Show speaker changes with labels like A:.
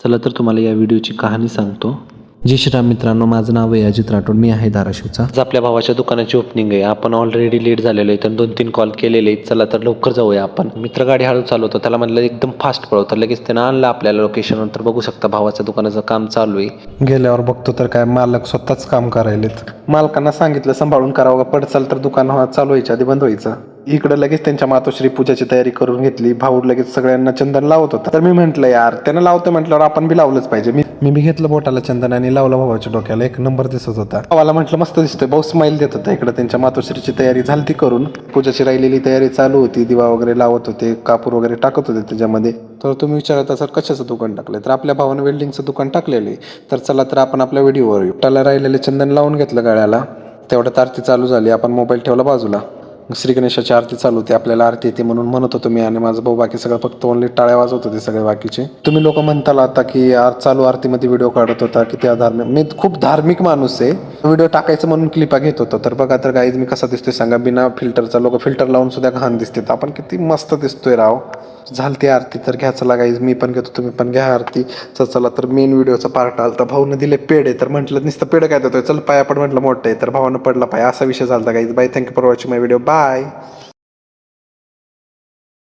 A: चला तर तुम्हाला या व्हिडिओची कहाणी सांगतो. जय श्रीराम मित्रांनो, माझं नाव आहे अजित राठोड, मी आहे धाराशिवचा. आज आपल्या भावाच्या दुकानाची ओपनिंग आहे. आपण ऑलरेडी लेट झालेलो आहे, तर 2-3 कॉल केलेले आहेत. चला तर लवकर जाऊया आपण. मित्र गाडी हळू चालवतो, त्याला म्हणलं एकदम फास्ट पळव, तर लगेच त्यानं आणलं आपल्याला लोकेशनवर. तर बघू शकता भावाच्या दुकानाचं काम चालू आहे.
B: गेल्यावर बघतो तर काय मालक स्वतःच काम करायलेत. मालकांना सांगितलं सांभाळून करावं, पडचाल तर दुकान चालू व्हायच्या आधी बंद व्हायचं. इकडे लगेच त्यांच्या मातोश्री पूजाची तयारी करून घेतली. भाऊ लगेच सगळ्यांना चंदन लावत होता. तर मी म्हंटल यार त्यानं लावतं म्हटल्यावर आपण बी लावलंच पाहिजे. मी बी घेतलं बोटाला चंदन आणि लावलं भावाच्या डोक्याला. एक नंबर दिसत होता. भावाला म्हटलं मस्त दिसतोय. भाऊ स्माईल देत होता. इकडे त्यांच्या मातोश्रीची तयारी झाली ती करून. पूजाची राहिलेली तयारी चालू होती. दिवा वगैरे लावत होते, कापूर वगैरे टाकत होते त्याच्यामध्ये. तर तुम्ही विचारता सर कशाचं दुकान टाकलंय, तर आपल्या भावानं वेल्डिंगचं दुकान टाकलेलं आहे. तर चला तर आपण आपल्या व्हिडिओवर येऊ. त्याला राहिलेले चंदन लावून घेतलं गळ्याला. तेवढ्यात आरती चालू झाली. आपण मोबाईल ठेवला बाजूला. श्री गणेशाची आरती चालू होती. आपल्याला आरती येते म्हणून म्हणत होतो मी आणि माझा भाऊ. बाकी सगळं फक्त ओनली टाळ्या वाजवत होते सगळे बाकीचे. तुम्ही लोक म्हणताल आता की चालू आरतीमध्ये व्हिडिओ काढत होता की त्या धार्मिक. मी खूप धार्मिक माणूस आहे. व्हिडिओ टाकायचं म्हणून क्लिपा घेत होतो. तर बघा तर गाईज मी कसा दिसतोय सांगा, बिना फिल्टरचा. लोक फिल्टर लावून सुद्धा घाण दिसते. आपण किती मस्त दिसतोय राव. झालती आरती तर घ्या चला गाईज, मी पण घेतो तुम्ही पण घ्या आरती. चला तर मेन व्हिडिओचा पार्ट आला. तर भाऊनं दिले पेढे. तर म्हटलं नुसतं पेढे काय देतोय, चल पाया पड म्हटलं मोठं आहे. तर भावानं पडला पाय. असा विषय झाला guys. Bye, thank you for watching my video. Bye.